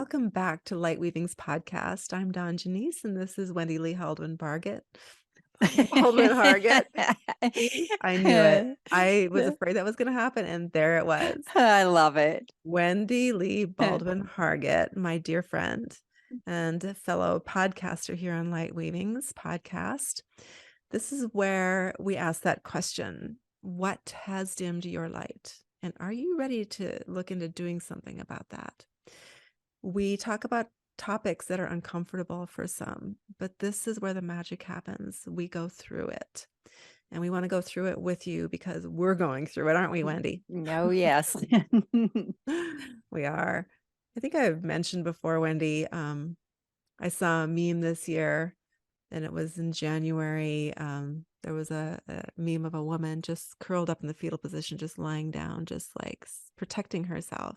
Welcome back to Lightweavings podcast. I'm Don Janice, and this is Wendy Lee Haldwin Bargett. Baldwin Hargett. See, I knew it. I was afraid that was going to happen, and there it was. I love it. Wendy Lee Baldwin Hargett, my dear friend and a fellow podcaster here on Lightweavings podcast. This is where we ask that question: what has dimmed your light? And are you ready to look into doing something about that? We talk about topics that are uncomfortable for some, but this is where the magic happens. We go through it, and we want to go through it with you because we're going through it, aren't we, Wendy? Oh, yes. We are. I think I've mentioned before, Wendy, I saw a meme this year, and it was in January. There was a meme of a woman just curled up in the fetal position, just lying down, just like protecting herself.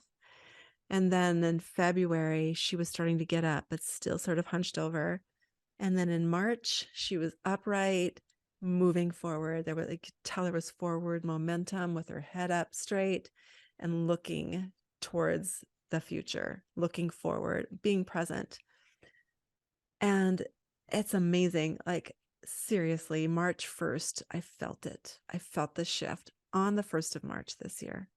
And then in February, she was starting to get up, but still sort of hunched over. And then in March, she was upright, moving forward. You could tell there was forward momentum with her head up straight and looking towards the future, looking forward, being present. And it's amazing. Like, seriously, March 1st, I felt it. I felt the shift on the 1st of March this year.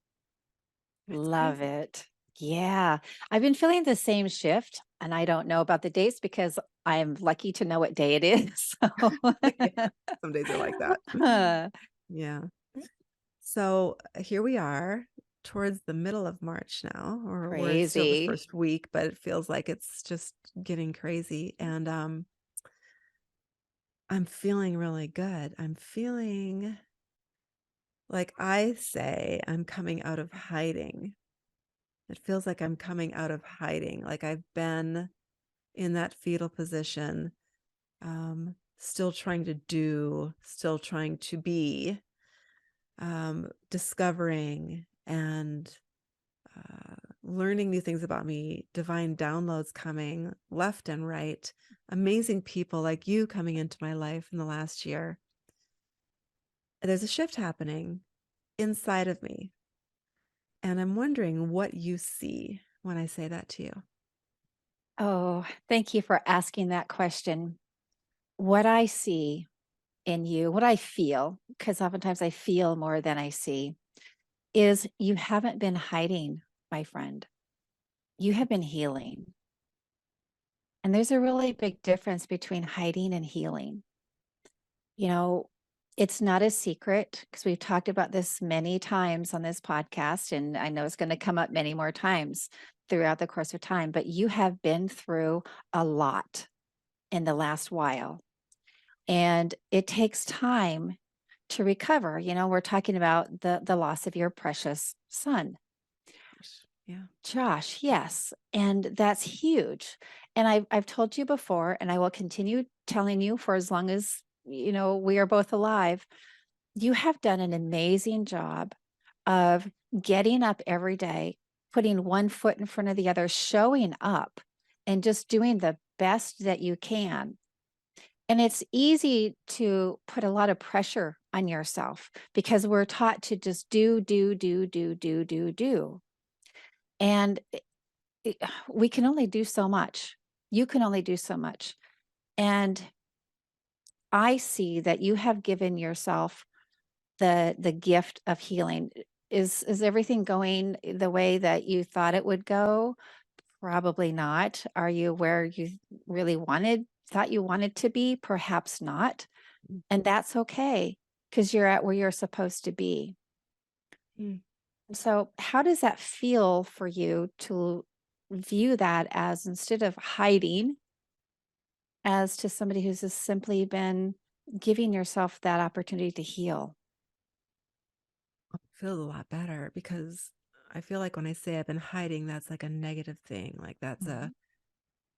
Love it. Yeah. I've been feeling the same shift, and I don't know about the dates because I'm lucky to know what day it is. Yeah, some days are like that. Yeah. So here we are towards the middle of March now, or we're still the Crazy. first week, but it feels like it's just getting crazy. And I'm feeling really good. I'm feeling like I say I'm coming out of hiding. It feels like I'm coming out of hiding. Like I've been in that fetal position, still trying to do, still trying to be, discovering and learning new things about me, divine downloads coming left and right, amazing people like you coming into my life in the last year. There's a shift happening inside of me. And I'm wondering what you see when I say that to you. Oh, thank you for asking that question. What I see in you, what I feel, because oftentimes I feel more than I see, is you haven't been hiding, my friend. You have been healing. And there's a really big difference between hiding and healing. You know, it's not a secret because we've talked about this many times on this podcast, and I know it's going to come up many more times throughout the course of time, but you have been through a lot in the last while, and it takes time to recover. You know, we're talking about the loss of your precious son. Yeah. Josh, yes. And that's huge. And I've told you before, and I will continue telling you for as long as, we are both alive. You have done an amazing job of getting up every day, putting one foot in front of the other, showing up and just doing the best that you can. And it's easy to put a lot of pressure on yourself because we're taught to just do, do, do, do, do, do, do. And we can only do so much. You can only do so much. And I see that you have given yourself the gift of healing. Is everything going the way that you thought it would go? Probably not. Are you where you really thought you wanted to be? Perhaps not. And that's okay because you're at where you're supposed to be. Mm. So, how does that feel for you to view that as, instead of hiding, as to somebody who's just simply been giving yourself that opportunity to heal? It feels a lot better because I feel like when I say I've been hiding, that's like a negative thing. Like that's Mhm.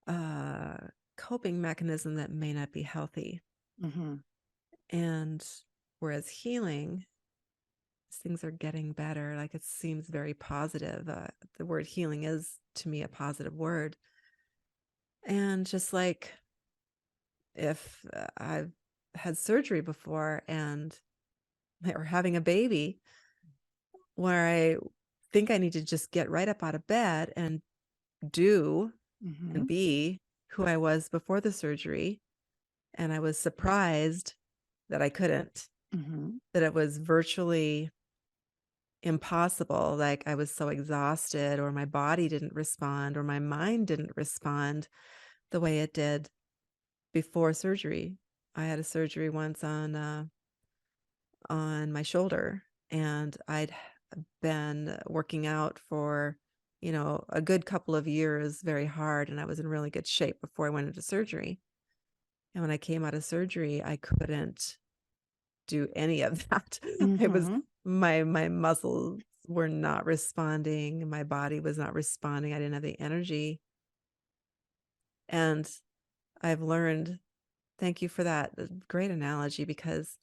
a coping mechanism that may not be healthy. Mhm. And whereas healing, things are getting better. Like it seems very positive. The word healing is to me a positive word. And just like if I've had surgery before and or having a baby where I think I need to just get right up out of bed and do and Mhm. be who I was before the surgery. And I was surprised that I couldn't, Mhm. that it was virtually impossible. Like I was so exhausted, or my body didn't respond, or my mind didn't respond the way it did before surgery. I had a surgery once on my shoulder, and I'd been working out for, a good couple of years very hard, and I was in really good shape before I went into surgery. And when I came out of surgery, I couldn't do any of that. It was Mhm. my muscles were not responding, my body was not responding. I didn't have the energy. And I've learned, thank you for that great analogy, because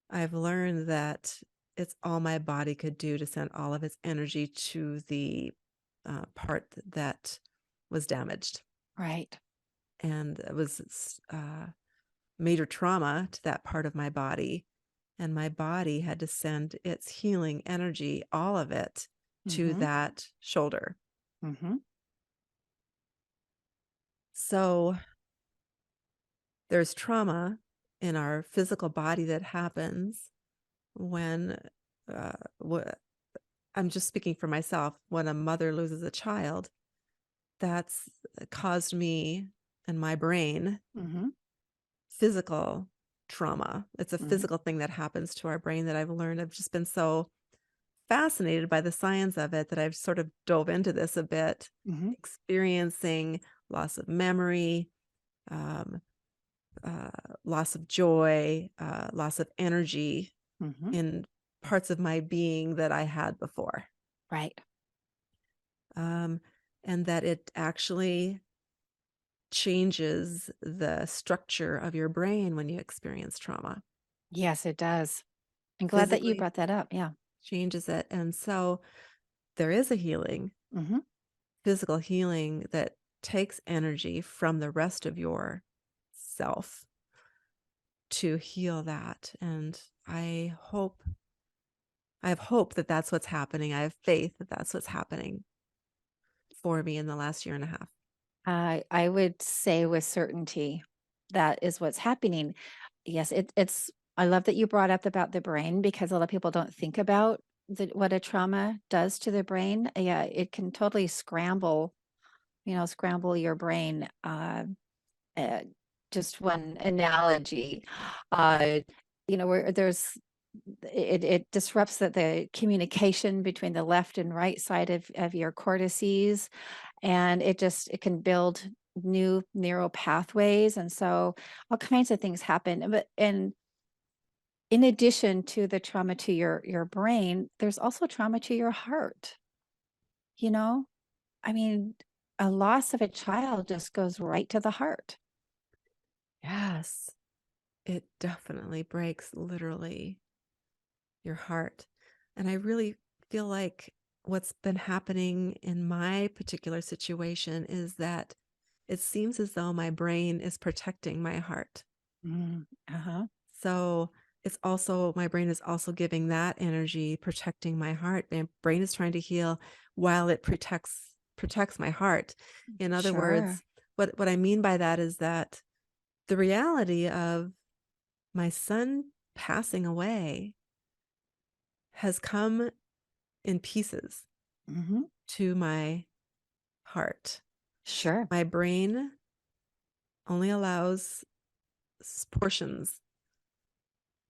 I've learned that it's all my body could do to send all of its energy to the part that was damaged. Right. And it was major trauma to that part of my body. And my body had to send its healing energy, all of it, to Mhm. that shoulder. Mhm. So there's trauma in our physical body that happens when, uh, I'm just speaking for myself, when a mother loses a child, that's caused me and my brain Mhm. physical trauma. It's a Mhm. physical thing that happens to our brain that I've learned. I've just been so fascinated by the science of it that I've sort of dove into this a bit, Mhm. experiencing loss of memory, um, uh, loss of joy, loss of energy Mhm. in parts of my being that I had before. Right. Um, and that it actually changes the structure of your brain when you experience trauma. Yes, it does. I'm glad that you Physically brought that up. Yeah. changes it. And so there is a healing, Mhm. physical healing, that takes energy from the rest of your self to heal that. And I have hope that that's what's happening. I have faith that that's what's happening for me in the last year and a half. I would say with certainty that is what's happening. Yes, it's I love that you brought up about the brain because a lot of people don't think about what a trauma does to the brain. Yeah, it can totally scramble your brain. Uh, just one analogy, uh, where it disrupts the communication between the left and right side of your cortices, and it can build new neural pathways, and so all kinds of things happen. But and in addition to the trauma to your brain, there's also trauma to your heart. You know, I mean, a loss of a child just goes right to the heart. Yes, it definitely breaks literally your heart. And I really feel like what's been happening in my particular situation is that it seems as though my brain is protecting my heart. Uh-huh. So it's also, my brain is also giving that energy, protecting my heart. My brain is trying to heal while it protects my heart. In other Sure. words, what I mean by that is that the reality of my son passing away has come in pieces Mhm. to my heart. Sure. My brain only allows portions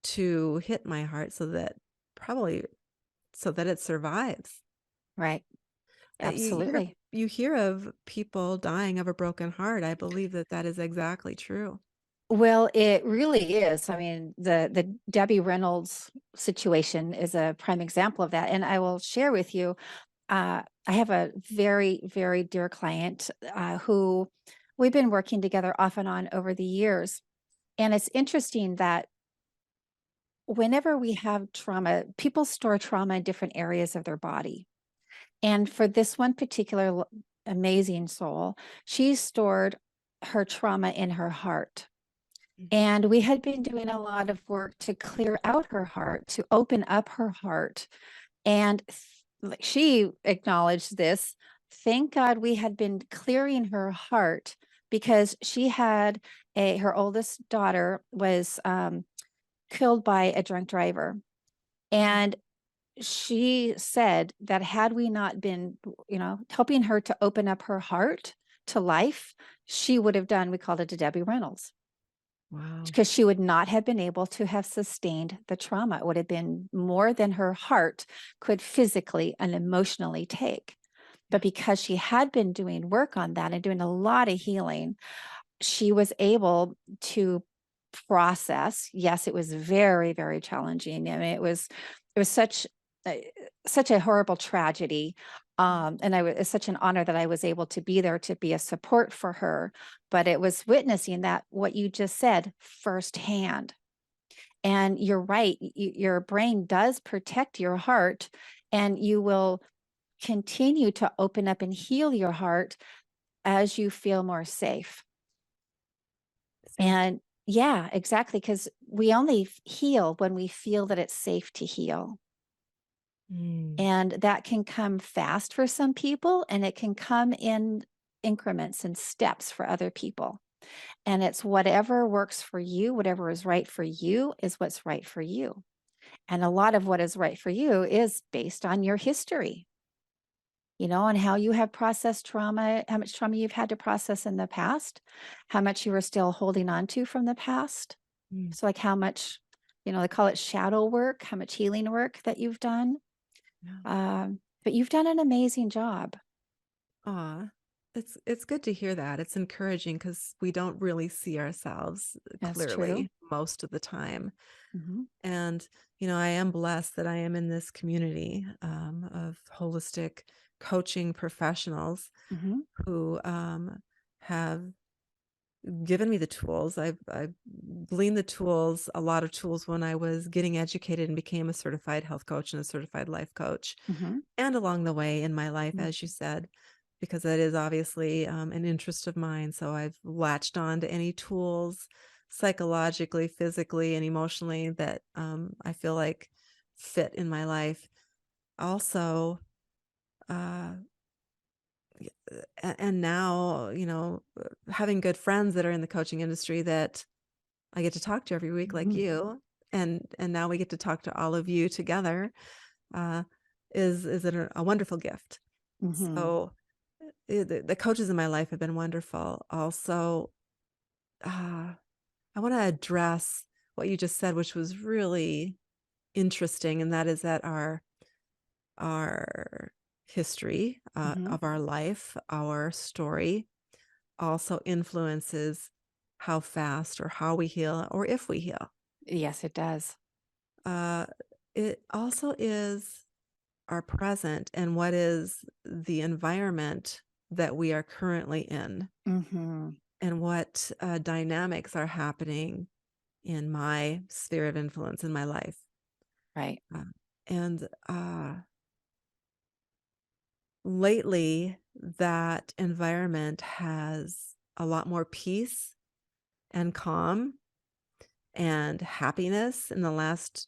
to hit my heart so that, probably so that it survives. Right. Absolutely. You hear of people dying of a broken heart. I believe that that is exactly true. Well, it really is. I mean, the Debbie Reynolds situation is a prime example of that. And I will share with you, I have a very, very dear client who we've been working together off and on over the years. And it's interesting that whenever we have trauma, people store trauma in different areas of their body. And for this one particular amazing soul, she stored her trauma in her heart. Mhm. And we had been doing a lot of work to clear out her heart, to open up her heart. And like she acknowledged this, thank God we had been clearing her heart because she had her oldest daughter was killed by a drunk driver. Mm. And she said that had we not been, helping her to open up her heart to life, she would have done, we called it a Debbie Reynolds, Wow. because she would not have been able to have sustained the trauma. It would have been more than her heart could physically and emotionally take. Yeah. But because she had been doing work on that and doing a lot of healing, she was able to process. Yes, it was very, very challenging. I mean, it was such a horrible tragedy. And it's such an honor that I was able to be there to be a support for her. But it was witnessing that what you just said firsthand. And you're right, your brain does protect your heart, and you will continue to open up and heal your heart as you feel more safe. Safety. And yeah, exactly. Because we only heal when we feel that it's safe to heal. Mm. And that can come fast for some people, and it can come in increments and steps for other people. And it's whatever works for you, whatever is right for you is what's right for you. And a lot of what is right for you is based on your history, and how you have processed trauma, how much trauma you've had to process in the past, how much you are still holding on to from the past. Mm. So, like how much, they call it shadow work, how much healing work that you've done. Yeah. But you've done an amazing job. Aw, it's good to hear that. It's encouraging because we don't really see ourselves That's true. clearly most of the time. Hmm. And, I am blessed that I am in this community of holistic coaching professionals Hmm. who have given me the tools. I've gleaned the tools, a lot of tools when I was getting educated and became a certified health coach and a certified life coach. Hmm. And along the way in my life, as you said, because that is obviously an interest of mine. So I've latched on to any tools psychologically, physically, and emotionally that I feel like fit in my life. Also, uh, and now, having good friends that are in the coaching industry that I get to talk to every week, like Hmm. you, and now we get to talk to all of you together, uh, is a wonderful gift. Hmm. So the coaches in my life have been wonderful. Also, uh, I want to address what you just said, which was really interesting, and that is that our history Hmm. of our life, our story, also influences how fast or how we heal or if we heal. Yes, it does. Uh, it also is our present and what is the environment that we are currently in Hmm. and what dynamics are happening in my sphere of influence in my life. Right. Uh, and lately, that environment has a lot more peace and calm and happiness in the last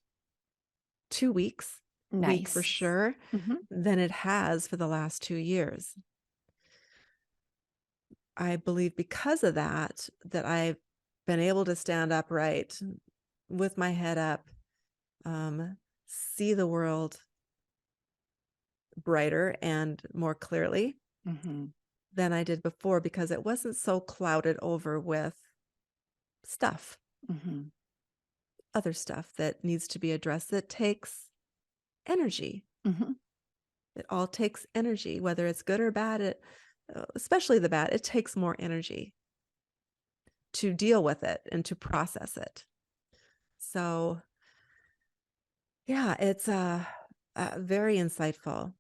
2 weeks, week for Nice. sure, Hmm. than it has for the last 2 years. I believe because of that, that I've been able to stand upright with my head up, see the world brighter and more clearly Hmm. than I did before because it wasn't so clouded over with stuff, Hmm. other stuff that needs to be addressed that takes energy. Hmm. It all takes energy, whether it's good or bad. Especially the bad, it takes more energy to deal with it and to process it. So, yeah, it's very insightful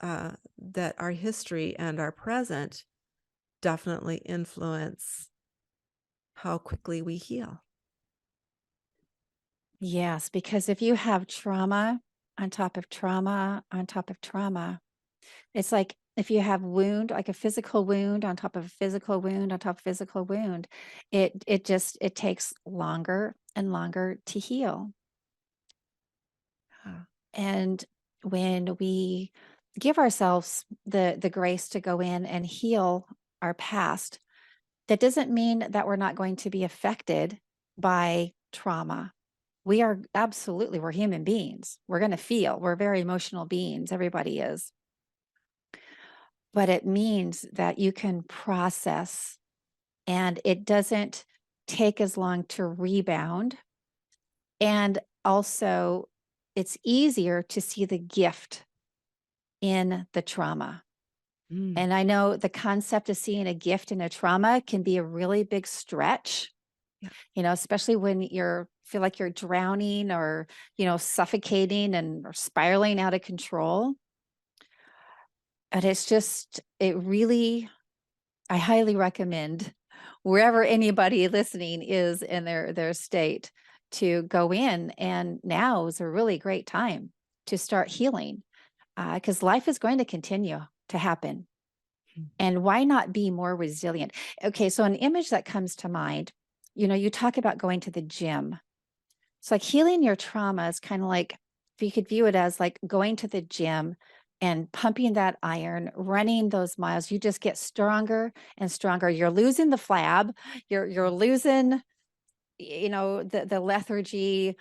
that our history and our present definitely influence how quickly we heal. Yes, because if you have trauma on top of trauma on top of trauma, it's like if you have wound, like a physical wound on top of a physical wound on top of physical wound, it takes longer and longer to heal. Yeah. And when we give ourselves the grace to go in and heal our past. That doesn't mean that we're not going to be affected by trauma. We are absolutely, we're human beings. We're going to feel, we're very emotional beings. Everybody is. But it means that you can process and it doesn't take as long to rebound. And also, it's easier to see the gift in the trauma. Mm, And I know the concept of seeing a gift in a trauma can be a really big stretch, yeah. especially when you're feel like you're drowning or, suffocating and or spiraling out of control. And it's just, it really, I highly recommend wherever anybody listening is in their state to go in. And now is a really great time to start healing because life is going to continue to happen. Mm, And why not be more resilient? Okay, so an image that comes to mind, you talk about going to the gym. It's like healing your trauma is kind of like, if you could view it as like going to the gym and pumping that iron, running those miles, you just get stronger and stronger. You're losing the flab, you're losing, the lethargy.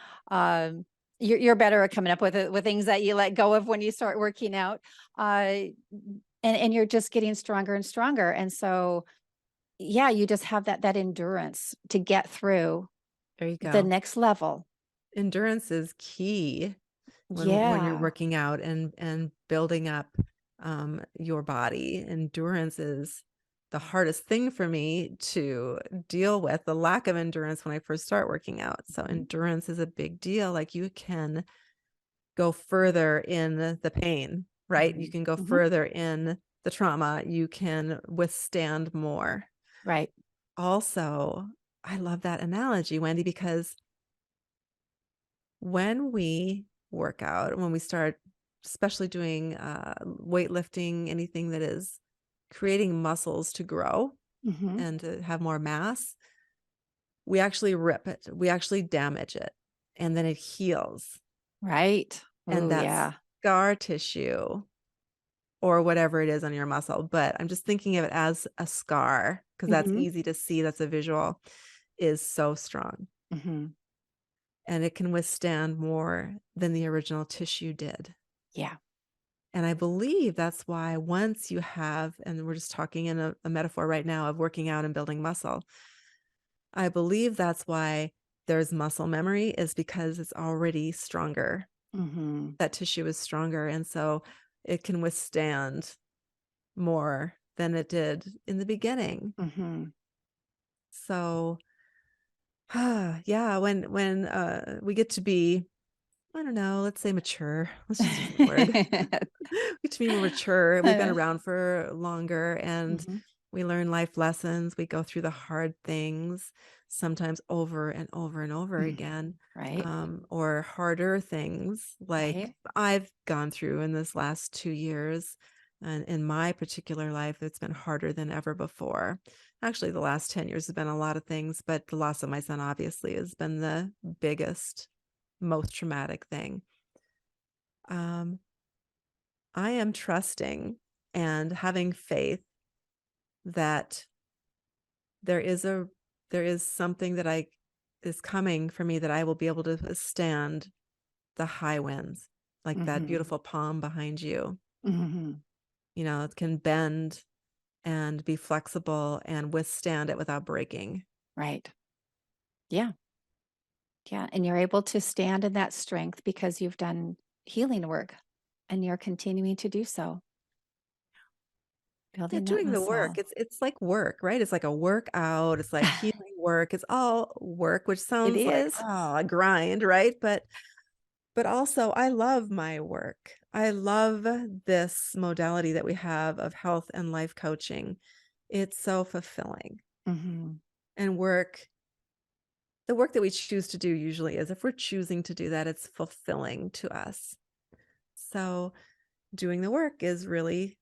You're better at coming up with with things that you let go of when you start working out. And you're just getting stronger and stronger. And so yeah, you just have that endurance to get through there you the go. next level. Endurance is key when you're Yeah. working out and building up your body. Endurance is the hardest thing for me to deal with, the lack of endurance when I first start working out. So Mhm. endurance is a big deal. Like you can go further in the pain, right? You Mhm. can go Mhm. further in the trauma. You can withstand more. Right. Also, I love that analogy, Wendy, because when we work out, when we start, especially doing weightlifting, anything that is creating muscles to grow Mhm. and to have more mass, we actually rip it, we actually damage it, and then it heals. Right. And Oh, that's yeah. scar tissue or whatever it is on your muscle. But I'm just thinking of it as a scar because that's Mhm. easy to see. That's a visual, is so strong Mhm. and it can withstand more than the original tissue did. Yeah. And I believe that's why once you have, and we're just talking in a metaphor right now of working out and building muscle, I believe that's why there's muscle memory is because it's already stronger. Mhm. That tissue is stronger. And so it can withstand more than it did in the beginning. Mhm. So, yeah, when we get to be, I don't know, let's say mature. Let's just use the word. We get to be more mature. We've been around for longer and Mhm. we learn life lessons. We go through the hard things, sometimes over and over and over Mhm. again, Right. or harder things like Right. I've gone through in this last 2 years. And in my particular life, it's been harder than ever before. Actually, the last 10 years has been a lot of things, but the loss of my son obviously has been the biggest, most traumatic thing. Um, I am trusting and having faith that there is a there is something that I is coming for me that I will be able to withstand the high winds, like that Mhm. beautiful palm behind you. Mhm. It can bend and be flexible and withstand it without breaking. Right. Yeah. Yeah. And you're able to stand in that strength because you've done healing work and you're continuing to do so, Yeah, building that doing the muscle. work. It's like work, right? It's like a workout. It's like healing work. It's all work, which It sounds like, is. oh, a grind, right? But also, I love my work. I love this modality that we have of health and life coaching. It's so fulfilling. Mhm. And the work that we choose to do usually is if we're choosing to do that, it's fulfilling to us. So doing the work is really,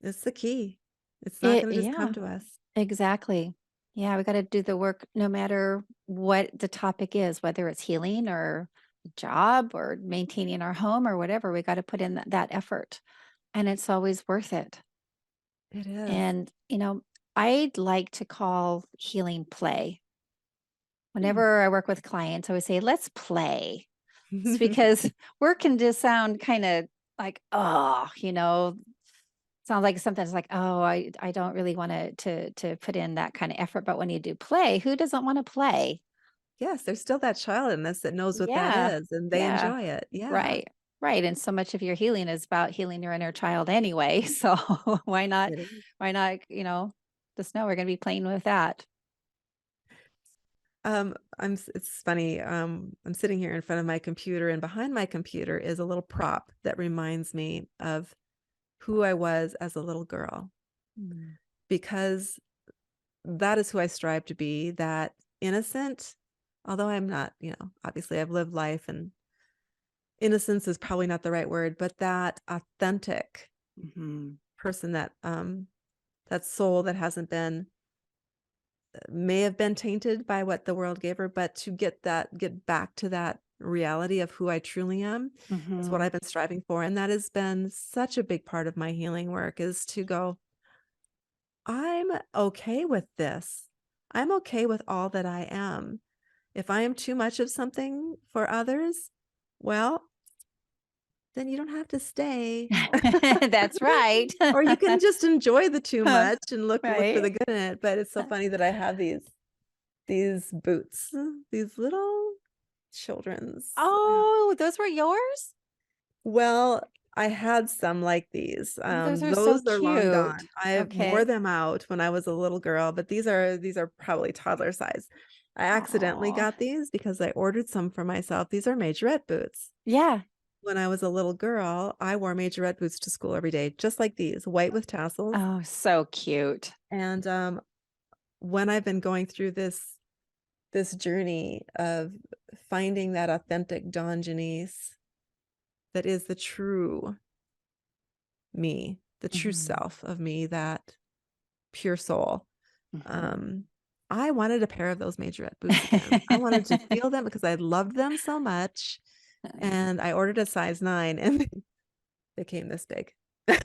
it's the key. It's not going to just come Yeah. to us. Exactly. Yeah, we gotta do the work no matter what the topic is, whether it's healing or a job or maintaining our home or whatever, we gotta put in that effort. and it's always worth it. It is. And, I'd like to call healing play. Hmm. Whenever I work with clients, I always say, let's play. It's because work can just sound kind of like, oh, sounds like something that's like, oh, I don't really want to put in that kind of effort. But when you do play, who doesn't want to play? Yes, there's still that child in us that knows what that Yeah. is, and they Yeah. enjoy it. Yeah. Right. Right. And so much of your healing is about healing your inner child anyway. So why not, It is. why not, just know we're going to be playing with that. It's funny. I'm sitting here in front of my computer, and behind my computer is a little prop that reminds me of who I was as a little girl, Mm. because that is who I strive to be, that innocent, although I'm not, obviously I've lived life, and innocence is probably not the right word, but that authentic Mhm. person, that soul that hasn't been, may have been tainted by what the world gave her, but to get back to that reality of who I truly am is what Mhm. I've been striving for. And that has been such a big part of my healing work, is to go, I'm okay with this. I'm okay with all that I am. If I am too much of something for others, well, then you don't have to stay. That's right. Or you can just enjoy the too much and look for Right. the good in it. But it's so funny that I have these boots, these little children's. Oh, those were yours? Well, I had some like these. Oh, those are so Those are long cute. gone. I wore Okay. them out when I was a little girl, but these are probably toddler size. I accidentally Oh, got these because I ordered some for myself. These are majorette boots. yeah. When I was a little girl, I wore majorette boots to school every day, just like these, white with tassels. Oh, so cute. And when I've been going through this journey of finding that authentic Dawn Janice that is the true me, the true Mhm. self of me, that pure soul. Mhm. Um, I wanted a pair of those majorette boots again. I wanted to feel them because I loved them so much. And I ordered a size 9, and they came this big.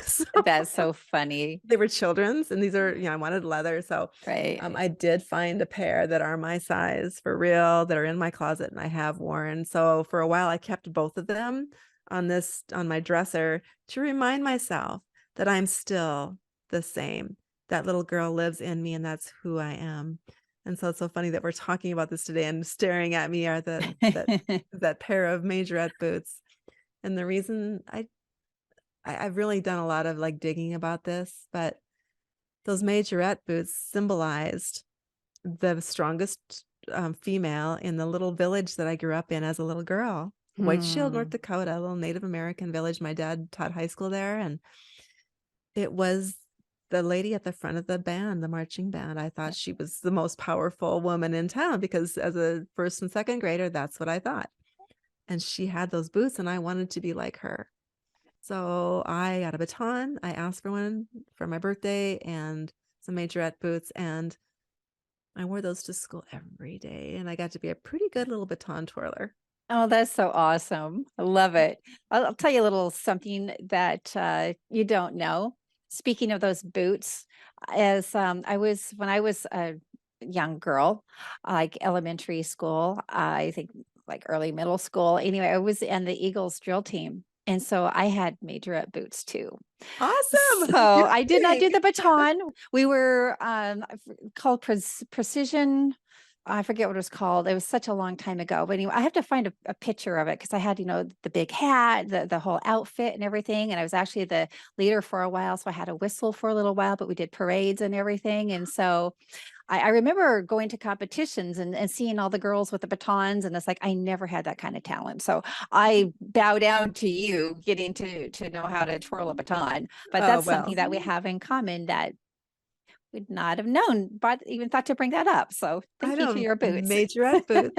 So That's so funny. they were children's, and these are, I wanted leather. So Right. I did find a pair that are my size for real, that are in my closet and I have worn. So for a while, I kept both of them on my dresser to remind myself that I'm still the same. That little girl lives in me, and that's who I am. And so it's so funny that we're talking about this today, and staring at me are that pair of majorette boots. And the reason I've really done a lot of like digging about this, but those majorette boots symbolized the strongest female in the little village that I grew up in as a little girl. White Shield, North Hmm. Dakota, a little Native American village. My dad taught high school there, and it was the lady at the front of the band, the marching band. I thought she was the most powerful woman in town, because as a first and second grader, that's what I thought. And she had those boots, and I wanted to be like her. So I got a baton. I asked for one for my birthday, and some majorette boots, and I wore those to school every day, and I got to be a pretty good little baton twirler. Oh, that's so awesome. I love it. I'll tell you a little something that you don't know. Speaking of those boots, as when I was a young girl, like elementary school, I think like early middle school. Anyway, I was in the Eagles drill team. And so I had majorette boots too. Awesome. So You're I did not kidding. do the baton. We were called precision. I forget what it was called. It was such a long time ago. But anyway, I have to find a picture of it because I had, the big hat, the whole outfit and everything. And I was actually the leader for a while. So I had a whistle for a little while, but we did parades and everything. And so I remember going to competitions and seeing all the girls with the batons, and it's like I never had that kind of talent. So I bow down to you getting to know how to twirl a baton. But Oh, that's something well, that we have in common that would not have known, but even thought to bring that up. So I thank you for know, your boots. majorette boots.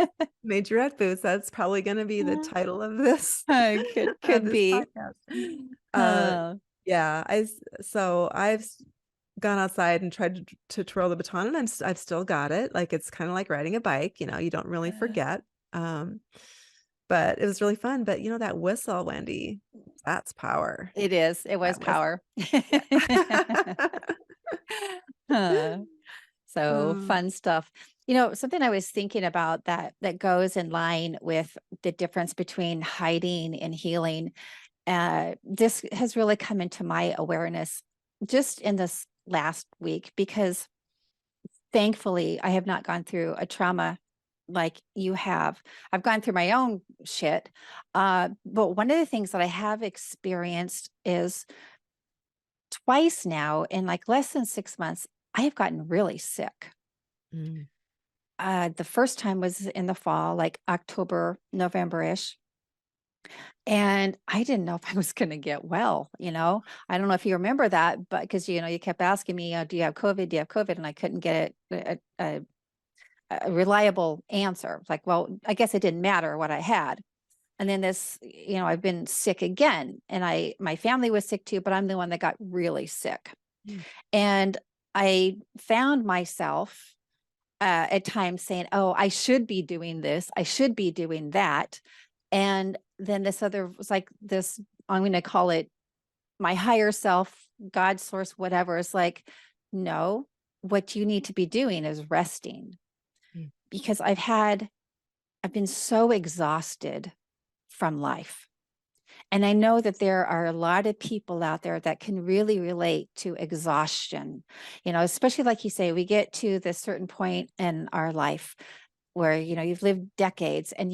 Majorette boots. That's probably going to be the title of this Could this be. podcast. Uh, Uh, yeah, so I've gone outside and tried to twirl the baton, and I've still got it. Like, it's kind of like riding a bike. You don't really forget. Um, but it was really fun. But that whistle, Wendy, that's power. It is. It was That whistle. power. Yeah. Huh. So Oh. fun stuff. Something I was thinking about that goes in line with the difference between hiding and healing. This has really come into my awareness just in this last week because thankfully I have not gone through a trauma like you have. I've gone through my own shit. But one of the things that I have experienced is twice now in like less than 6 months, I have gotten really sick. Mm, The first time was in the fall, like October, November-ish. And I didn't know if I was going to get well. I don't know if you remember that, but because, you kept asking me, do you have COVID? Do you have COVID? And I couldn't get a reliable answer. It's like, well, I guess it didn't matter what I had. And then I've been sick again and my family was sick too, but I'm the one that got really sick. mm, And I found myself at times saying, oh, I should be doing this. I should be doing that. And then this other was like this, I'm going to call it my higher self, God source, whatever. Is like, no, what you need to be doing is resting mm, because I've been so exhausted from life. And I know that there are a lot of people out there that can really relate to exhaustion, especially like you say, we get to this certain point in our life where, you've lived decades and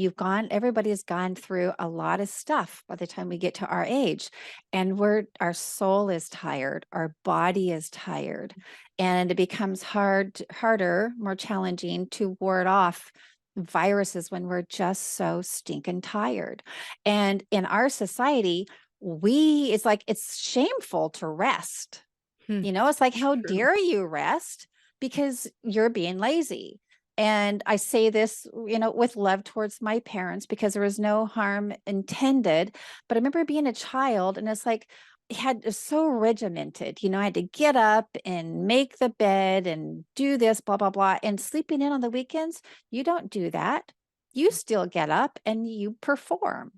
everybody has gone through a lot of stuff by the time we get to our age. And our soul is tired, our body is tired, and it becomes harder, more challenging to ward off viruses when we're just so stinking tired. And in our society, it's like it's shameful to rest. mm. It's like, how True. dare you rest because you're being lazy. And I say this, with love towards my parents because there was no harm intended. But I remember being a child and it's like, it was so regimented. I had to get up and make the bed and do this, blah, blah, blah. And sleeping in on the weekends, you don't do that. You still get up and you perform.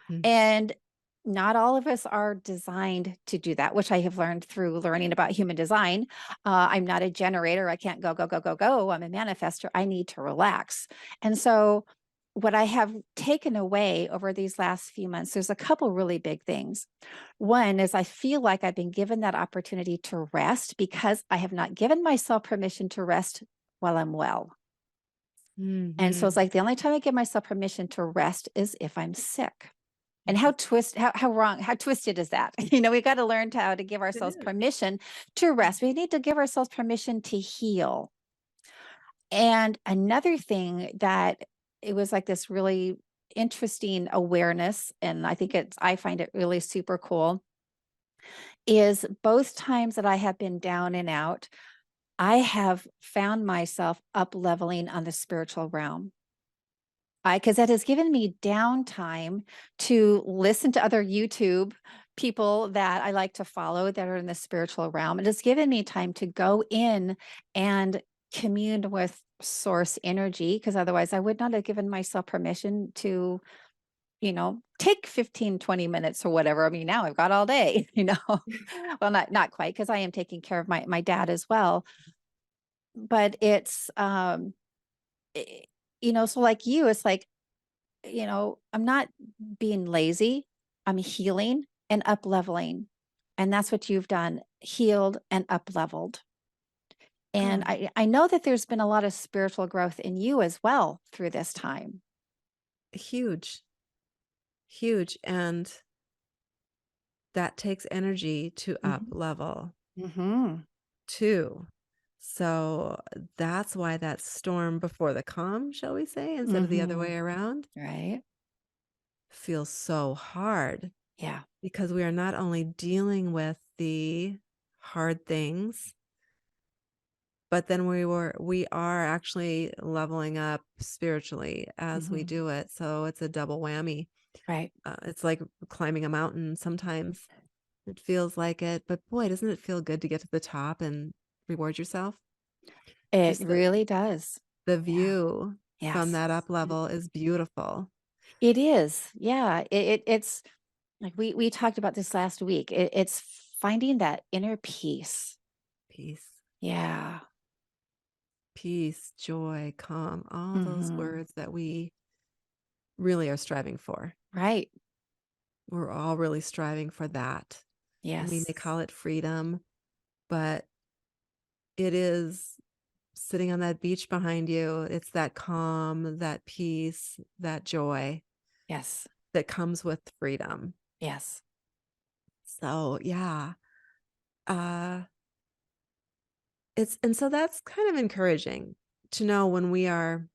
Mm, And not all of us are designed to do that, which I have learned through learning about human design. I'm not a generator. I can't go, go, go, go, go. I'm a manifester. I need to relax. And so, what I have taken away over these last few months, there's a couple really big things. One is I feel like I've been given that opportunity to rest because I have not given myself permission to rest while I'm well. And so it's mhm, like the only time I give myself permission to rest is if I'm sick. And mhm. how twisted is that? We got to learn how to give It ourselves is. permission to rest. We need to give ourselves permission to heal. And another thing that it was like this really interesting awareness, and I find it really super cool, is both times that I have been down and out, I have found myself up leveling on the spiritual realm. Because that has given me downtime to listen to other YouTube people that I like to follow that are in the spiritual realm. It has given me time to go in and commune with source energy, because otherwise I would not have given myself permission to, take 15, 20 minutes or whatever. I mean, now I've got all day, well, not quite, because I am taking care of my dad as well. But it's i- so like you, it's like, I'm not being lazy. I'm healing and up leveling. And that's what you've done, healed and up leveled. And Oh, I know that there's been a lot of spiritual growth in you as well through this time. huge, huge. And that takes energy to up Mhm. level Mhm. too. So that's why that storm before the calm, shall we say, instead of the other Mhm. way around, Right. feels so hard Yeah. because we are not only dealing with the hard things, but then we are actually leveling up spiritually as we Mhm. do it. So it's a double whammy. Right. It's like climbing a mountain. Sometimes it feels like it, but boy, doesn't it feel good to get to the top and reward yourself? It Just really does. the Yeah. view from Yes. that up Mhm. level is beautiful. It is. Yeah. It's like we talked about this last week. It's finding that inner peace. Peace, Yeah. peace, joy, calm, all those Hmm. words that we really are striving for. Right. We're all really striving for that. And we Yes. may call it freedom, but it is sitting on that beach behind you. It's that calm, that peace, that joy Yes. that comes with freedom. Yes. So, yeah. Uh it's and so that's kind of encouraging to know when we are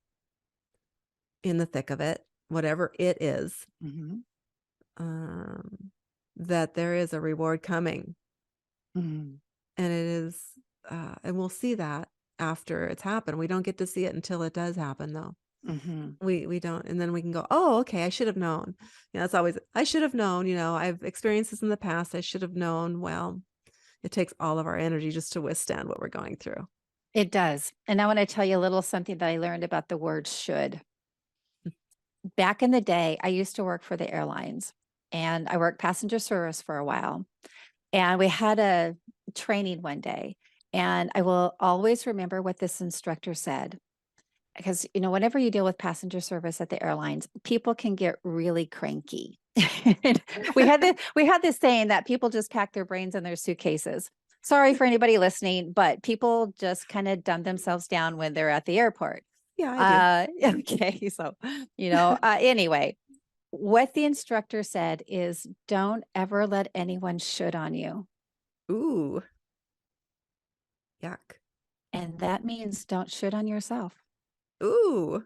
in the thick of it, whatever it is, Hmm. um that there is a reward coming. Hmm. And it is and we'll see that after it's happened. We don't get to see it until it does happen though. Hmm. We don't, and then we can go, "Oh, okay, I should have known." It's always, "I should have known," I've experienced this in the past, I should have known. Well, it takes all of our energy just to withstand what we're going through. It does. And I want to tell you a little something that I learned about the word should. Back in the day, I used to work for the airlines and I worked passenger service for a while. And we had a training one day. And I will always remember what this instructor said. Because, whenever you deal with passenger service at the airlines, people can get really cranky. We had this saying that people just pack their brains in their suitcases. Sorry for anybody listening, but people just kind of dumb themselves down when they're at the airport. Yeah, I do. Okay, so anyway, what the instructor said is don't ever let anyone should on you. Ooh, yuck. And that means don't should on yourself. Ooh,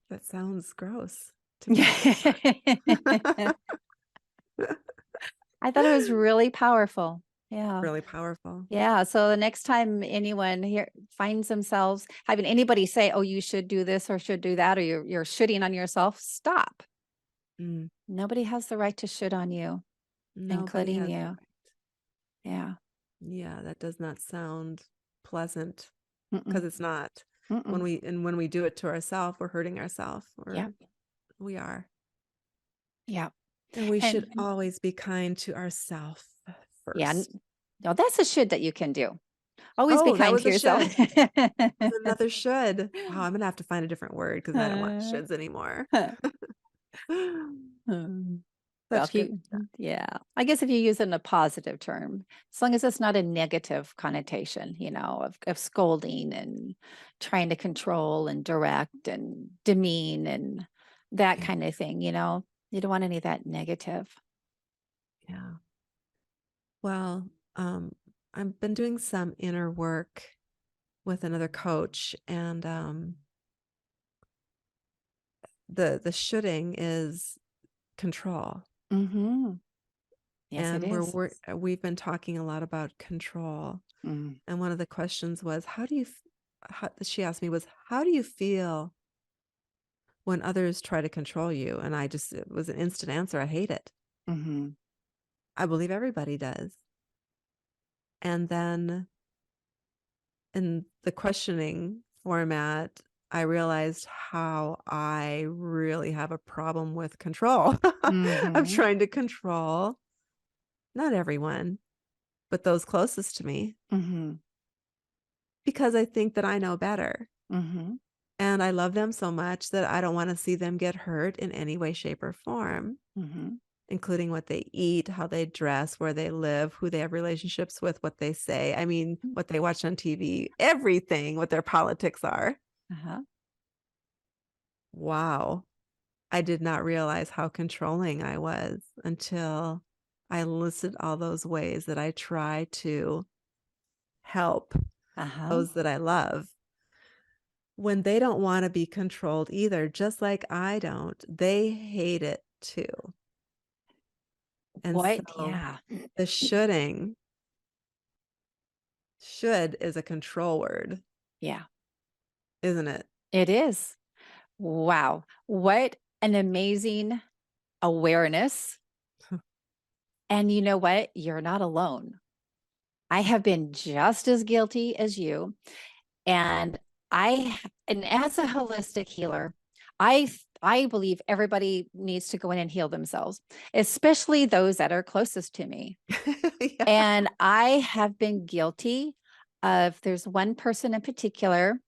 that sounds gross to me. I thought it was really powerful. Yeah. Really powerful. Yeah. So the next time anyone here finds themselves having anybody say, "Oh, you should do this or should do that," or you're shooting on yourself, stop. Mm, Nobody has the right to shoot on you, nobody including has the you. right. Yeah. Yeah, that does not sound pleasant Mm-mm. because it's not. Mm-mm. When we do it to ourselves, we're hurting ourselves. Yeah. We are. Yeah. And we should And always be kind to ourselves yeah, first. no, that's a should that you can do. Always be Oh, that kind was to a yourself. should. Was another should. Wow, I'm gonna have to find a different word because I don't want Uh, shoulds anymore. Hmm. Well, Such if good you, stuff. yeah, I guess if you use it in a positive term, as long as it's not a negative connotation, of scolding and trying to control and direct and demean and that Yeah, kind of thing, you don't want any of that negative. yeah. Well, um, I've been doing some inner work with another coach, and the shoulding is control. Hmm. Yes, it And is. we've been talking a lot about control. Mm. And one of the questions was, she asked me was, how do you feel when others try to control you? And it was an instant answer. I hate it. Hmm. I believe everybody does. And then in the questioning format, I realized how I really have a problem with control. I'm Hmm. trying to control not everyone, but those closest to me Hmm. because I think that I know better. Hmm. And I love them so much that I don't want to see them get hurt in any way, shape, or form, Hmm. including what they eat, how they dress, where they live, who they have relationships with, what they say. I mean, what they watch on TV, everything, what their politics are. Uh-huh. Wow. I did not realize how controlling I was until I listed all those ways that I try to help Uh-huh. those that I love when they don't want to be controlled either, just like I don't. They hate it too. And What? so Yeah. the shoulding, should is a control word, Yeah, isn't it? it is. Wow. What an amazing awareness. And you know what? You're not alone. I have been just as guilty as you. And and as a holistic healer, I believe everybody needs to go in and heal themselves, especially those that are closest to me. Yeah. And I have been guilty of, there's one person in particular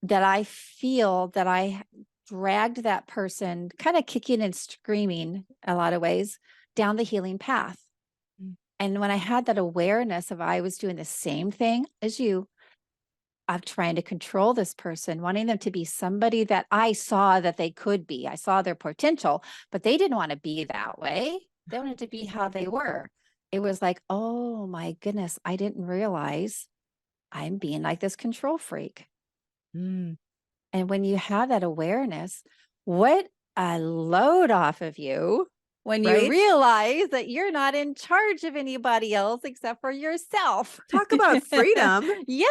that I feel that I dragged that person kind of kicking and screaming a lot of ways down the healing path. Mm. And when I had that awareness of I was doing the same thing as you, of trying to control this person, wanting them to be somebody that I saw that they could be. I saw their potential, but they didn't want to be that way. They wanted to be how they were. It was like, oh my goodness, I didn't realize I'm being like this control freak. Mm. And when you have that awareness, what a load off of you when you Right? realize that you're not in charge of anybody else except for yourself. Talk about freedom. Yeah,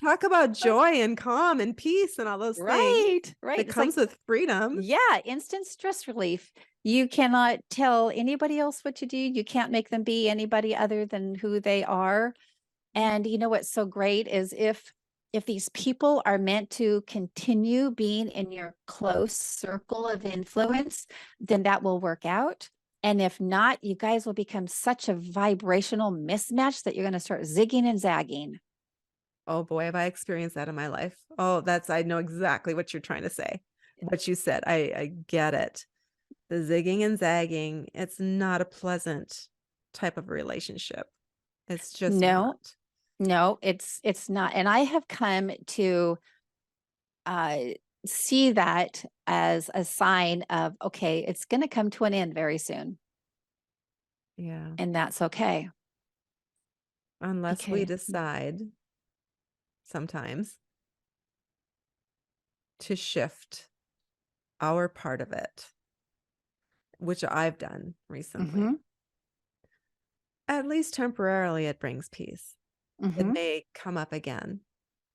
Talk about joy and calm and peace and all those things right, right. that It's like, comes with freedom. yeah, instant stress relief. You cannot tell anybody else what to do. You can't make them be anybody other than who they are. And you know what's so great is if these people are meant to continue being in your close circle of influence, then that will work out. And if not, you guys will become such a vibrational mismatch that you're going to start zigging and zagging. Oh boy, have I experienced that in my life. Oh, I know exactly what you're trying to say. What you said. I get it. The zigging and zagging, it's not a pleasant type of relationship. It's just No, not. no, it's not. And I have come to uh see that as a sign of, okay, it's going to come to an end very soon. Yeah. And that's okay. Unless we Okay. decide sometimes to shift our part of it, which I've done recently. Mm-hmm. At least temporarily, it brings peace. It Mm-hmm. may come up again,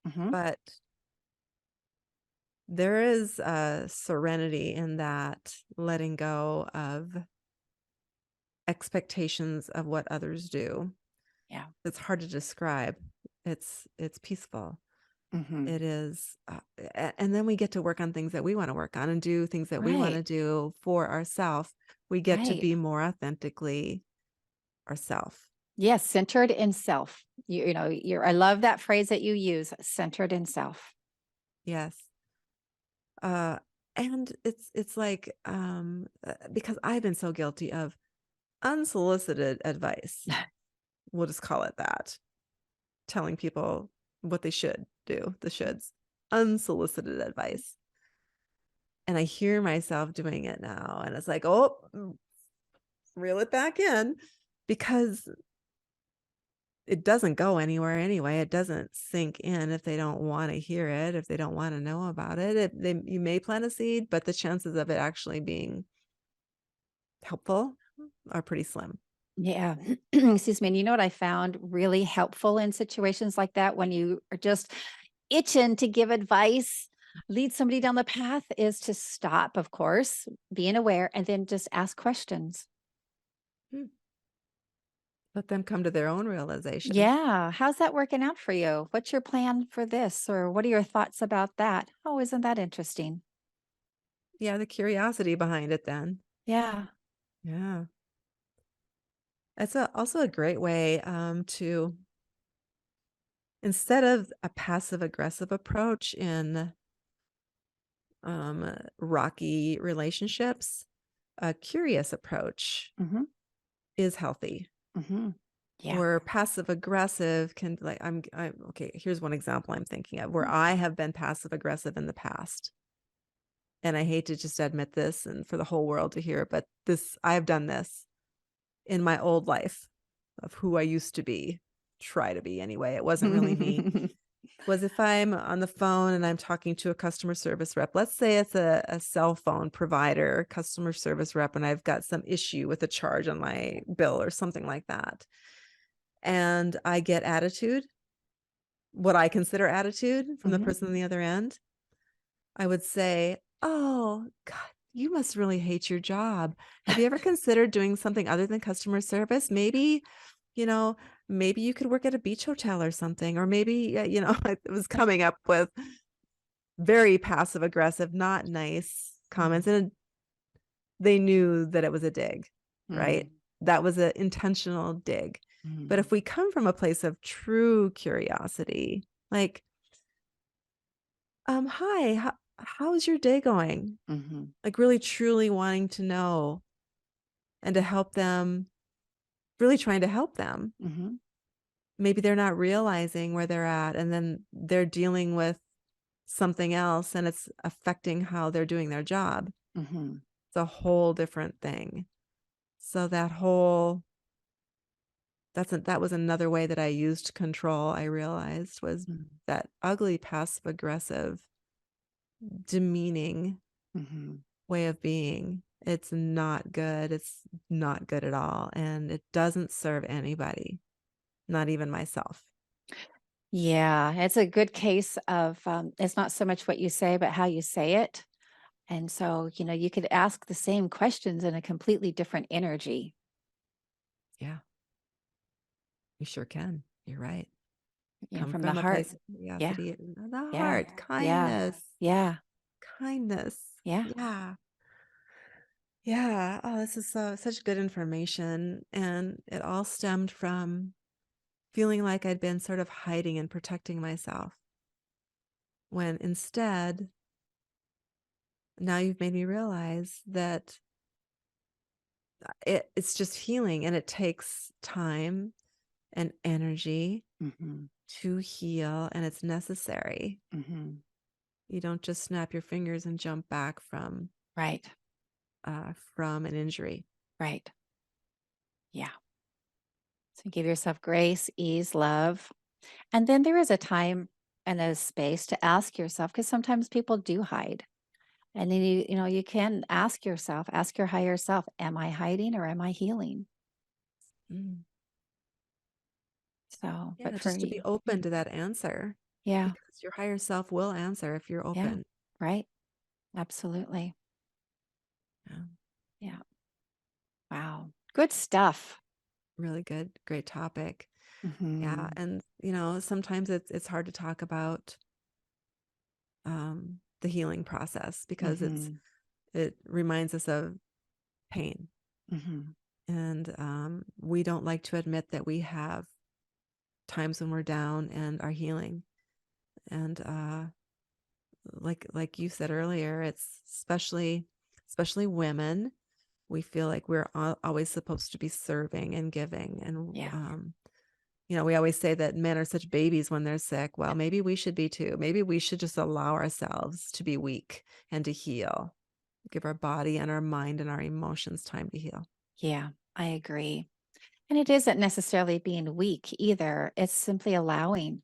Mm-hmm. but there is a serenity in that letting go of expectations of what others do. Yeah. It's hard to describe. It's peaceful. Mm-hmm. It is, and then we get to work on things that we want to work on and do things that we want Right. to do for ourselves. We get to Right. be more authentically ourselves. Yes, centered in self. You know, I love that phrase that you use, centered in self. Yes. Uh, and it's like because I've been so guilty of unsolicited advice. We'll just call it that. Telling people what they should do, the shoulds, unsolicited advice. And I hear myself doing it now. And it's like, oh, reel it back in because it doesn't go anywhere anyway. It doesn't sink in if they don't want to hear it, if they don't want to know about it. You may plant a seed, but the chances of it actually being helpful are pretty slim. Yeah. Excuse me. And you know what I found really helpful in situations like that when you are just itching to give advice, lead somebody down the path, is to stop, of course, being aware, and then just ask questions. Hmm. Let them come to their own realization. Yeah. How's that working out for you? What's your plan for this? Or what are your thoughts about that? Oh, isn't that interesting? Yeah, the curiosity behind it then. Yeah. Yeah. That's also a great way to, instead of a passive aggressive approach in rocky relationships, a curious approach Hmm. is healthy. Hmm. Yeah. Where passive aggressive can be like, I'm okay. Here's one example I'm thinking of where I have been passive aggressive in the past. And I hate to just admit this and for the whole world to hear, but I've done this in my old life of who I used to be, try to be anyway. It wasn't really me. Was if I'm on the phone and I'm talking to a customer service rep, let's say it's a cell phone provider, customer service rep, and I've got some issue with a charge on my bill or something like that. And I get attitude, what I consider attitude from the Hmm. person on the other end. I would say, oh, God, you must really hate your job. Have you ever considered doing something other than customer service? Maybe, you know, maybe you could work at a beach hotel or something, or maybe, I was coming up with very passive aggressive, not nice comments, and they knew that it was a dig, right? Mm, That was an intentional dig. But mm, if we come from a place of true curiosity, like, hi, how's your day going? mhm, Like really truly wanting to know and to help them, really trying to help them. mhm, Maybe they're not realizing where they're at, and then they're dealing with something else and it's affecting how they're doing their job. mhm, It's a whole different thing. So that was another way that I used control, I realized, was mm, that ugly passive aggressive, demeaning mhm. way of being. It's not good. It's not good at all. And it doesn't serve anybody, not even myself. Yeah, it's a good case of, it's not so much what you say, but how you say it. And so, you could ask the same questions in a completely different energy. Yeah, you sure can. You're right. Come From the from a heart. place of Yeah, curiosity and the yeah, heart, yeah, kindness, yeah, kindness. yeah. Yeah. Yeah. Oh, this is such good information. And it all stemmed from feeling like I'd been sort of hiding and protecting myself when instead, now you've made me realize that it's just healing and it takes time and energy Mhm, to heal and it's necessary. mhm. You don't just snap your fingers and jump back Right, from an injury. right. Yeah. So give yourself grace, ease, love. And then there is a time and a space to ask yourself, because sometimes people do hide. And then you can ask yourself, ask your higher self, am I hiding or am I healing? Mm. So, but Yeah, for just to be you, open to that answer yeah, because your higher self will answer if you're yeah, open. right. Absolutely. Yeah, Yeah. Wow. Good stuff. really good, great topic. Yeah, Hmm. and sometimes it's hard to talk about the healing process because Hmm. it reminds us of pain, Hmm. and we don't like to admit that we have times when we're down and are healing. And like you said earlier, it's especially women. We feel like we're always supposed to be serving and giving, and Yeah. we always say that men are such babies when they're sick. Well, maybe we should be too. Maybe we should just allow ourselves to be weak and to heal. Give our body and our mind and our emotions time to heal. Yeah. I agree. And it isn't necessarily being weak either. It's simply allowing.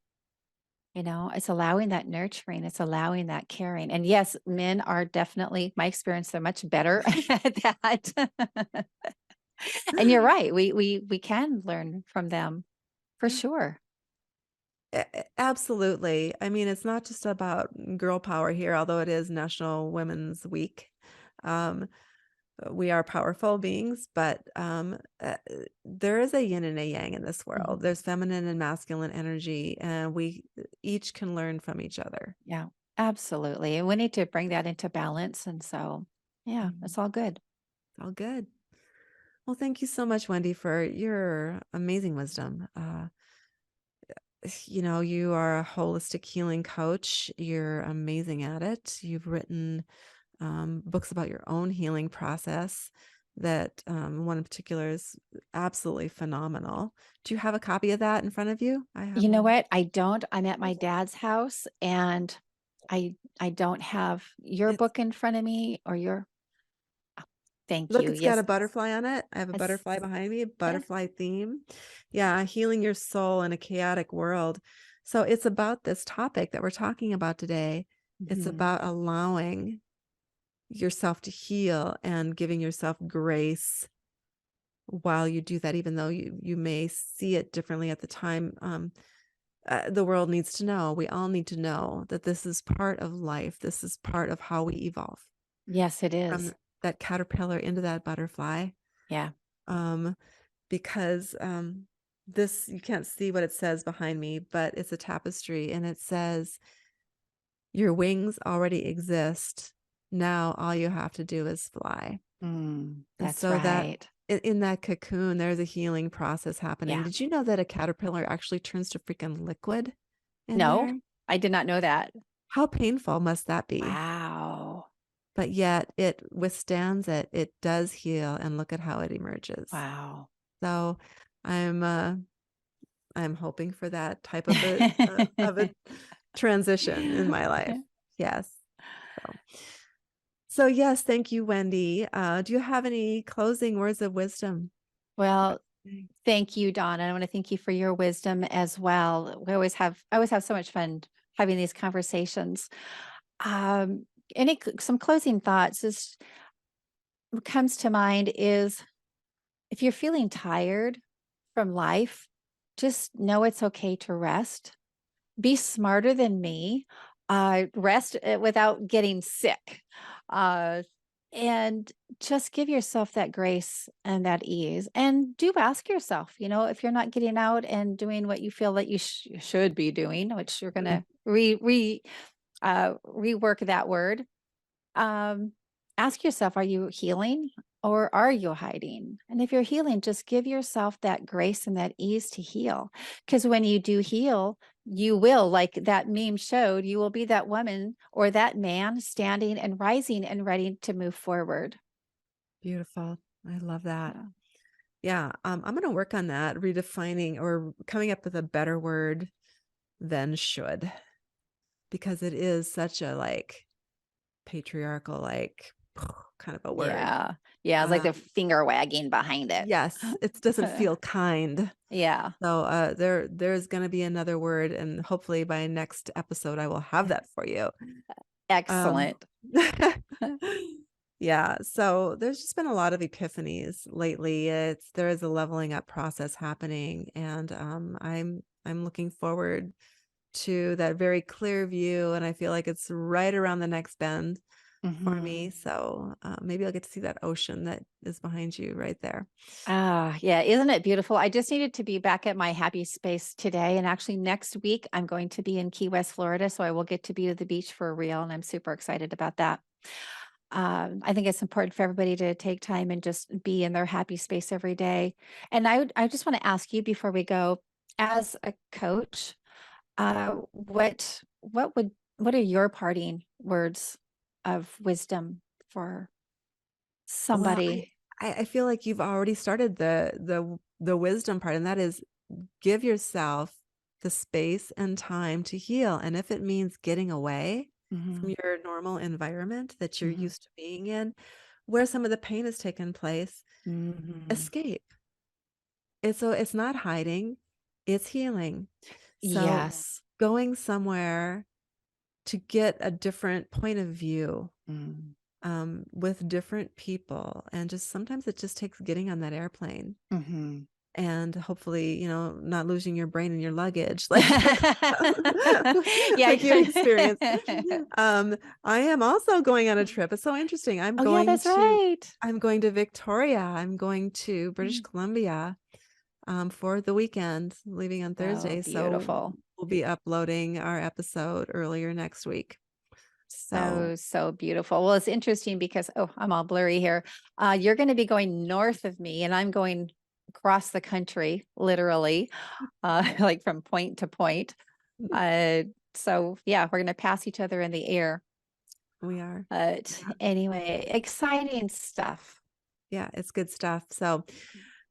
It's allowing that nurturing, it's allowing that caring. And yes, men are definitely, my experience, they're much better at that. And you're right. We can learn from them for Yeah, sure. absolutely. I mean, it's not just about girl power here, although it is National Women's Week. Um, we are powerful beings, but there is a yin and a yang in this world. Mhm. There's feminine and masculine energy, and we each can learn from each other. Yeah, absolutely. And we need to bring that into balance. And so, yeah, Mhm. it's all good. All good. Well, thank you so much, Wendy, for your amazing wisdom. You are a holistic healing coach. You're amazing at it. You've written books about your own healing process that one in particular is absolutely phenomenal. Do you have a copy of that in front of you? I have You know one. what? I don't. I'm at my dad's house and I don't have your It's book in front of me or your thank Look, you. it's got a Yes. butterfly on it. I have a Yes. butterfly behind me, a Yeah. butterfly theme. Yeah, healing your soul in a chaotic world. So it's about this topic that we're talking about today. It's Mhm. about allowing yourself to heal and giving yourself grace while you do that, even though you may see it differently at the time. The world needs to know. We all need to know that this is part of life. This is part of how we evolve Yes, it from is. that caterpillar into that butterfly. Yeah. Um, because this, you can't see what it says behind me, but it's a tapestry and it says, your wings already exist. now all you have to do is fly. And That's so that right. in that cocoon, there's a healing process happening. Yeah. Did you know that a caterpillar actually turns to freaking liquid in No, there? I did not know that. How painful must that be? Wow. But yet it withstands it. It does heal, and look at how it emerges. Wow. So I'm uh I'm hoping for that type of a transition in my life. Yes. So, so yes, thank you, Wendy. Do you have any closing words of wisdom for Well, today? thank you, Donna. I want to thank you for your wisdom as well. I always have so much fun having these conversations. Um, some closing thoughts is what comes to mind is if you're feeling tired from life, just know it's okay to rest. Be smarter than me. Rest without getting sick. Uh, and just give yourself that grace and that ease. And do ask yourself, if you're not getting out and doing what you feel that you should be doing, which you're going Mm, to rework that word. um, Ask yourself, are you healing or are you hiding? And if you're healing, just give yourself that grace and that ease to heal. Because when you do heal, you will, like that meme showed, you will be that woman or that man standing and rising and ready to move forward. beautiful. I love that. Yeah. Yeah, I'm gonna work on that, redefining or coming up with a better word than should, because it is such a like patriarchal, like kind of a word. Yeah. Yeah. It's like the Um, finger wagging behind it. yes, it doesn't feel kind. Yeah. So there's gonna be another word, and hopefully by next episode I will have that for you. Um, Excellent. yeah, so there's just been a lot of epiphanies lately. There is a leveling up process happening, and I'm looking forward to that very clear view, and I feel like it's right around the next bend for Mhm. me. So maybe I'll get to see that ocean that is behind you right there. Ah, yeah. Isn't it beautiful? I just needed to be back at my happy space today. And actually, next week, I'm going to be in Key West, Florida. So I will get to be to the beach for real. And I'm super excited about that. I think it's important for everybody to take time and just be in their happy space every day. And I just want to ask you before we go, as a coach, what are your parting words of wisdom for Well, somebody? I feel like you've already started the wisdom part, and that is give yourself the space and time to heal. And if it means getting away from Hmm. your normal environment that you're Hmm. used to being in, where some of the pain has taken place, Hmm. escape. It's not hiding, it's healing. So Yes. going somewhere to get a different point of view, Mm. with different people, and just sometimes it just takes getting on that airplane Mhm. and hopefully, not losing your brain in your luggage like Yeah. like you experienced. Um, I am also going on a trip. It's so interesting. Oh, yeah, that's right. I'm going to Victoria. I'm going to British Mm. Columbia for the weekend, leaving on Oh, Thursday. So beautiful. we'll be uploading our episode earlier next week. So So, so beautiful. Well, it's interesting because, oh, I'm all blurry here. You're going to be going north of me, and I'm going across the country, literally, like from point to point. Uh, so, yeah, we're going to pass each other in the air. we are. But anyway, exciting stuff. Yeah, it's good stuff. So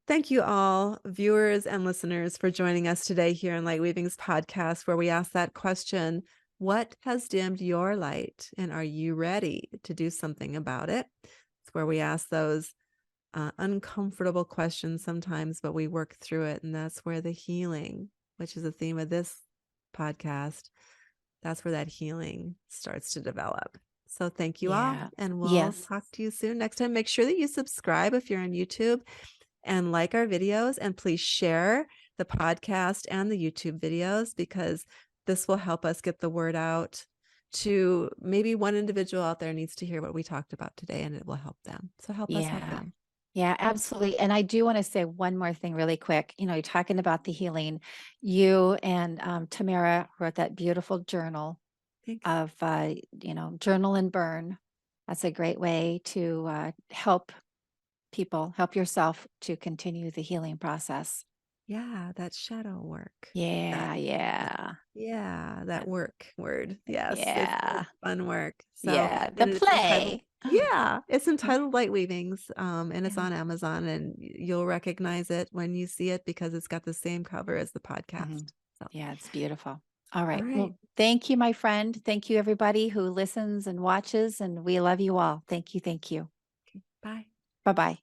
thank you all, viewers and listeners, for joining us today here in Lightweavings podcast, where we ask that question: what has dimmed your light, and are you ready to do something about it? It's where we ask those uncomfortable questions sometimes, but we work through it. And that's where the healing, which is the theme of this podcast, that's where that healing starts to develop. So thank you all, Yeah. and we'll Yes. talk to you soon. Next time, make sure that you subscribe if you're on YouTube and like our videos, and please share the podcast and the YouTube videos, because this will help us get the word out to maybe one individual out there needs to hear what we talked about today, and it will help them. So help us help Yeah. them. Yeah, absolutely. And I do want to say one more thing really quick. You're talking about the healing. You and Tamara wrote that beautiful journal Thanks. of, journal and burn. That's a great way to help people, help yourself to continue the healing process. Yeah, that shadow work. That Yeah, that yeah, yeah, that that- work word. Yes, it's yeah, fun work. So, yeah. The and it's entitled play. yeah, it's entitled Lightweavings, and it's Yeah. on Amazon, and you'll recognize it when you see it because it's got the same cover as the Mhm. podcast. So, Yeah, it's beautiful. All all right. right. Well, thank you, my friend. Thank you, everybody who listens and watches, and we love you all. Thank you. Thank you. Okay, bye. Bye bye.